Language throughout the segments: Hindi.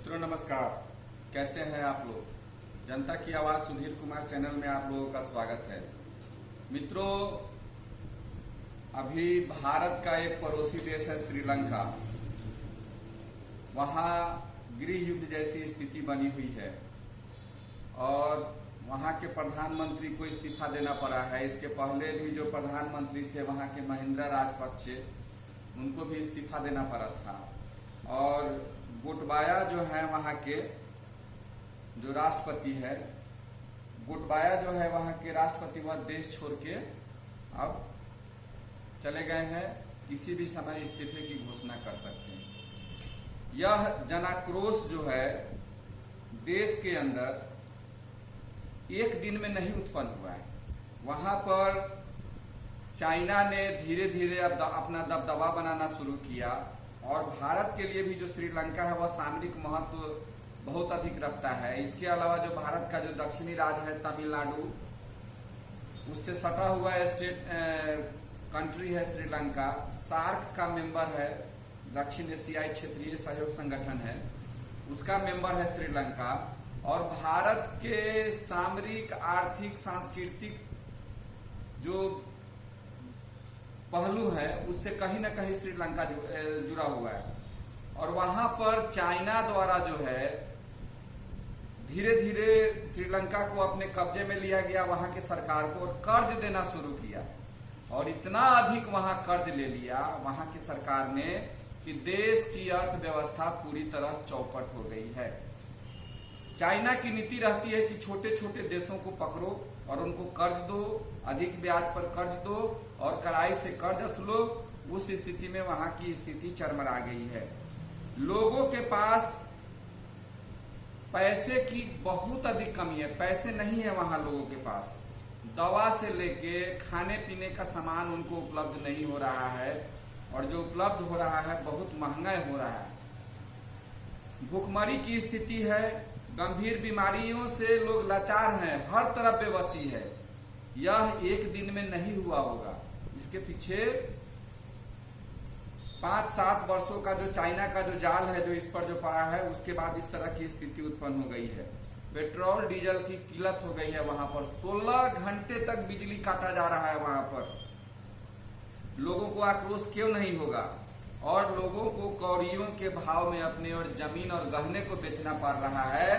मित्रों नमस्कार, कैसे हैं आप लोग। जनता की आवाज सुधीर कुमार चैनल में आप लोगों का स्वागत है। मित्रों, अभी भारत का एक पड़ोसी देश है श्रीलंका। वहां गृह युद्ध जैसी स्थिति बनी हुई है और वहां के प्रधानमंत्री को इस्तीफा देना पड़ा है। इसके पहले भी जो प्रधानमंत्री थे वहां के महिंद्रा राजपक्षे, उनको भी इस्तीफा देना पड़ा था। और गोटबाया जो है वहां के जो राष्ट्रपति है, गोटबाया जो है वहां के राष्ट्रपति, वह देश छोड़ के अब चले गए हैं। किसी भी समय इस्तीफे की घोषणा कर सकते हैं। यह जनाक्रोश जो है देश के अंदर एक दिन में नहीं उत्पन्न हुआ है। वहां पर चाइना ने धीरे धीरे अब अपना दबदबा बनाना शुरू किया और भारत के लिए भी जो श्रीलंका है वह सामरिक महत्व बहुत अधिक रखता है। इसके अलावा जो भारत का जो दक्षिणी राज्य है तमिलनाडु, उससे सटा हुआ स्टेट कंट्री है श्रीलंका, सार्क का मेंबर है, दक्षिण एशियाई क्षेत्रीय सहयोग संगठन है, उसका मेंबर है श्रीलंका। और भारत के सामरिक, आर्थिक, सांस्कृतिक जो पहलू है उससे कहीं ना कहीं श्रीलंका जुड़ा हुआ है। और वहां पर चाइना द्वारा जो है धीरे धीरे श्रीलंका को अपने कब्जे में लिया गया, वहां के सरकार को, और कर्ज देना शुरू किया। और इतना अधिक वहां कर्ज ले लिया वहां की सरकार ने कि देश की अर्थव्यवस्था पूरी तरह चौपट हो गई है। चाइना की नीति रहती है कि छोटे छोटे देशों को पकड़ो और उनको कर्ज दो, अधिक ब्याज पर कर्ज दो और कड़ाई से कर्ज असलो। उस स्थिति में वहां की स्थिति चरमरा गई है। लोगों के पास पैसे की बहुत अधिक कमी है, पैसे नहीं है वहां लोगों के पास। दवा से लेके खाने पीने का सामान उनको उपलब्ध नहीं हो रहा है और जो उपलब्ध हो रहा है बहुत महंगा हो रहा है। भूखमरी की स्थिति है, गंभीर बीमारियों से लोग लाचार हैं, हर तरफ बेबसी है। यह एक दिन में नहीं हुआ होगा, इसके पीछे 5-7 वर्षों का जो चाइना का जो जाल है जो इस पर जो पड़ा है, उसके बाद इस तरह की स्थिति उत्पन्न हो गई है। पेट्रोल डीजल की किल्लत हो गई है। वहां पर 16 घंटे तक बिजली काटा जा रहा है। वहां पर लोगों को आक्रोश क्यों नहीं होगा? और लोगों को कौड़ियों के भाव में अपने और जमीन और गहने को बेचना पड़ रहा है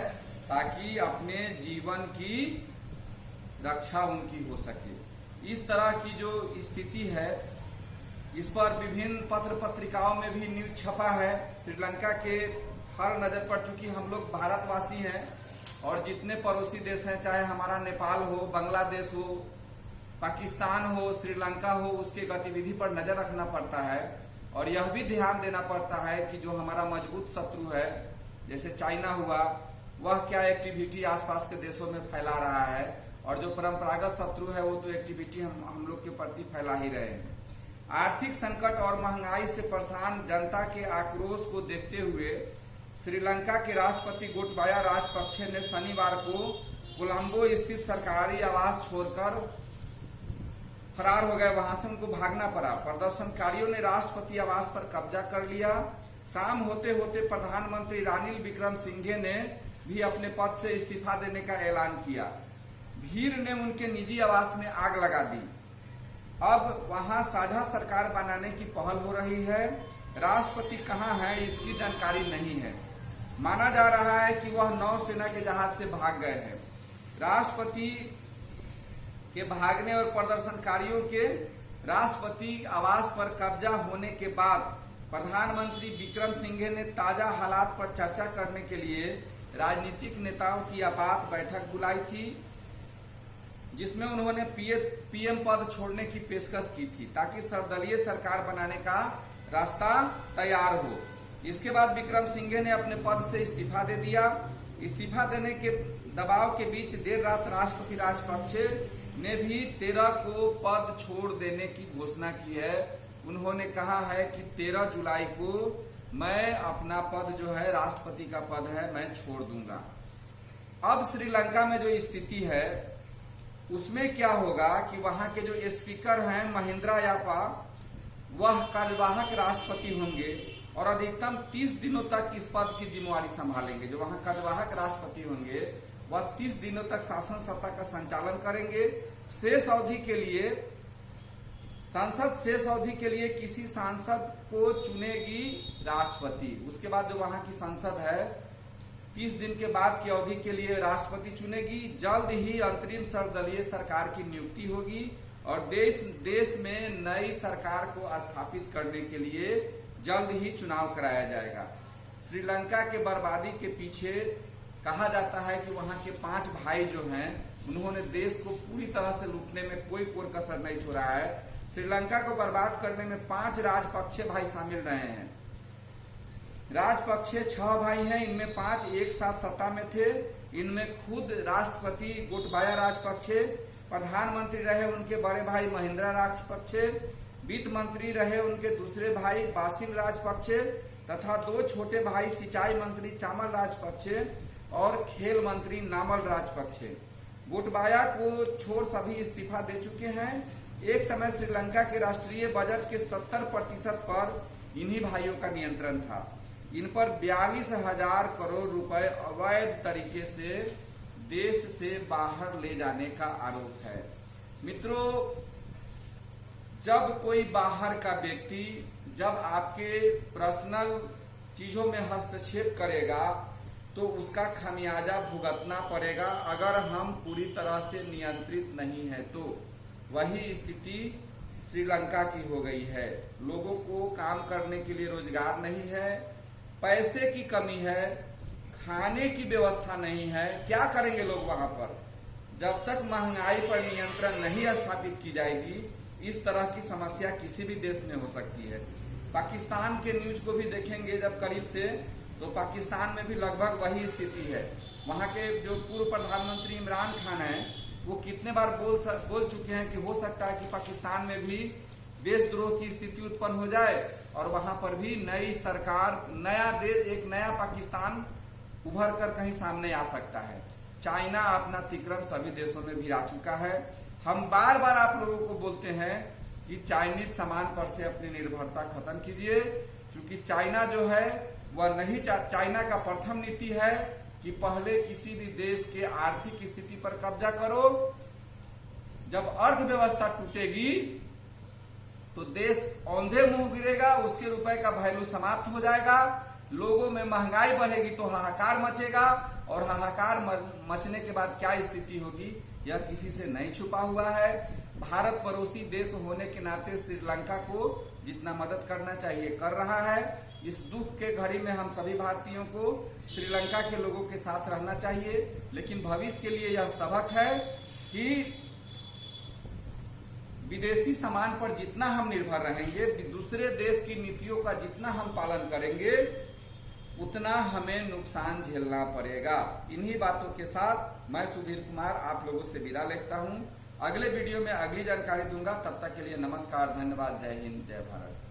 ताकि अपने जीवन की रक्षा उनकी हो सके। इस तरह की जो स्थिति है, इस पर विभिन्न पत्र पत्रिकाओं में भी न्यूज छपा है। श्रीलंका के हर नजर पड़ चुकी। हम लोग भारतवासी हैं और जितने पड़ोसी देश हैं, चाहे हमारा नेपाल हो, बांग्लादेश हो, पाकिस्तान हो, श्रीलंका हो, उसके गतिविधि पर नजर रखना पड़ता है। और यह भी ध्यान देना पड़ता है कि जो हमारा मजबूत शत्रु है जैसे चाइना हुआ, वह क्या एक्टिविटी आसपास के देशों में फैला रहा है, और जो परंपरागत शत्रु है वो तो एक्टिविटी हम लोग के प्रति फैला ही रहे हैं। आर्थिक संकट और महंगाई से परेशान जनता के आक्रोश को देखते हुए श्रीलंका के राष्ट्रपति गोटबाया राजपक्षे ने शनिवार को कोलंबो स्थित सरकारी आवास छोड़कर फरार हो गए। वहां से उनको भागना पड़ा। प्रदर्शनकारियों ने राष्ट्रपति आवास पर कब्जा कर लिया। शाम होते होते प्रधानमंत्री रानिल विक्रमसिंघे ने भी अपने पद से इस्तीफा देने का ऐलान किया। भीड़ ने उनके निजी आवास में आग लगा दी। अब वहां साझा सरकार बनाने की पहल हो रही है। राष्ट्रपति कहां है इसकी जानकारी नहीं है। माना जा रहा है कि वह नौसेना के जहाज से भाग गए हैं। राष्ट्रपति के भागने और प्रदर्शनकारियों के राष्ट्रपति आवास पर कब्जा होने के बाद प्रधानमंत्री विक्रमसिंघे ने ताजा हालात पर चर्चा करने के लिए राजनीतिक नेताओं की आपात बैठक बुलाई थी, जिसमें उन्होंने पीएम पद छोड़ने की पेशकश की थी ताकि सर्वदलीय सरकार बनाने का रास्ता तैयार हो। इसके बाद विक्रमसिंघे ने अपने पद से इस्तीफा दे दिया। इस्तीफा देने के दबाव के बीच देर रात राष्ट्रपति राजपक्षे ने भी 13 को पद छोड़ देने की घोषणा की है। उन्होंने कहा है कि 13 जुलाई को मैं अपना पद जो है, राष्ट्रपति का पद है, मैं छोड़ दूंगा। अब श्रीलंका में जो स्थिति है उसमें क्या होगा कि वहां के जो स्पीकर हैं महिंद्रा यापा, वह कार्यवाहक राष्ट्रपति होंगे और अधिकतम 30 दिनों तक इस पद की जिम्मेवारी संभालेंगे। जो वहां कार्यवाहक राष्ट्रपति होंगे वह 30 दिनों तक शासन सत्ता का संचालन करेंगे। शेष अवधि के लिए संसद शेष अवधि के लिए किसी सांसद को चुनेगी राष्ट्रपति। उसके बाद जो वहां की संसद है 30 दिन के बाद की अवधि के लिए राष्ट्रपति चुनेगी। जल्द ही अंतरिम सर्वदलीय सरकार की नियुक्ति होगी और देश में नई सरकार को स्थापित करने के लिए जल्द ही चुनाव कराया जाएगा। श्रीलंका के बर्बादी के पीछे कहा जाता है कि वहां के 5 भाई जो हैं उन्होंने देश को पूरी तरह से लूटने में कोई कसर नहीं छोड़ा है। श्रीलंका को बर्बाद करने में 5 राजपक्षे भाई शामिल रहे हैं। राजपक्षे 6 भाई हैं, इनमें 5 एक साथ सत्ता में थे। इनमें खुद राष्ट्रपति गोटबाया राजपक्षे, प्रधानमंत्री रहे उनके बड़े भाई महिंद्रा राजपक्षे, वित्त मंत्री रहे उनके दूसरे भाई बासिल राजपक्षे तथा 2 छोटे भाई सिंचाई मंत्री चामल राजपक्षे और खेल मंत्री नामल राजपक्षे। गोटबाया को छोड़ सभी इस्तीफा दे चुके हैं। एक समय श्रीलंका के राष्ट्रीय बजट के 70% पर इन्हीं भाइयों का नियंत्रण था। इन पर 42,000 करोड़ रुपए अवैध तरीके से देश से बाहर ले जाने का आरोप है। मित्रों, जब कोई बाहर का व्यक्ति जब आपके पर्सनल चीजों में हस्तक्षेप करेगा तो उसका खामियाजा भुगतना पड़ेगा। अगर हम पूरी तरह से नियंत्रित नहीं है तो वही स्थिति श्रीलंका की हो गई है। लोगों को काम करने के लिए रोजगार नहीं है, पैसे की कमी है, खाने की व्यवस्था नहीं है। क्या करेंगे लोग वहां पर? जब तक महंगाई पर नियंत्रण नहीं स्थापित की जाएगी इस तरह की समस्या किसी भी देश में हो सकती है। पाकिस्तान के न्यूज को भी देखेंगे जब करीब से, तो पाकिस्तान में भी लगभग वही स्थिति है। वहां के जो पूर्व प्रधानमंत्री इमरान खान हैं वो कितने बार बोल चुके हैं कि हो सकता है कि पाकिस्तान में भी देशद्रोह की स्थिति उत्पन्न हो जाए और वहां पर भी नई सरकार, नया देश, एक नया पाकिस्तान उभर कर कहीं सामने आ सकता है। चाइना अपना अतिक्रमण सभी देशों में भी आ चुका है। हम बार बार आप लोगों को बोलते हैं कि चाइनीज सामान पर से अपनी निर्भरता खत्म कीजिए, क्योंकि चाइना जो है वह नहीं, चाइना का प्रथम नीति है कि पहले किसी भी देश के आर्थिक स्थिति पर कब्जा करो। जब अर्थव्यवस्था टूटेगी तो देश औंधे मुंह गिरेगा, उसके रुपए का वैल्यू समाप्त हो जाएगा, लोगों में महंगाई बढ़ेगी तो हाहाकार मचेगा और हाहाकार मचने के बाद क्या स्थिति होगी यह किसी से नहीं छुपा हुआ है। भारत पड़ोसी देश होने के नाते श्रीलंका को जितना मदद करना चाहिए कर रहा है। इस दुख के घड़ी में हम सभी भारतीयों को श्रीलंका के लोगों के साथ रहना चाहिए, लेकिन भविष्य के लिए यह सबक है कि विदेशी सामान पर जितना हम निर्भर रहेंगे, दूसरे देश की नीतियों का जितना हम पालन करेंगे उतना हमें नुकसान झेलना पड़ेगा। इन्हीं बातों के साथ मैं सुधीर कुमार आप लोगों से विदा लेता हूं। अगले वीडियो में अगली जानकारी दूंगा। तब तक के लिए नमस्कार, धन्यवाद, जय हिंद, जय भारत।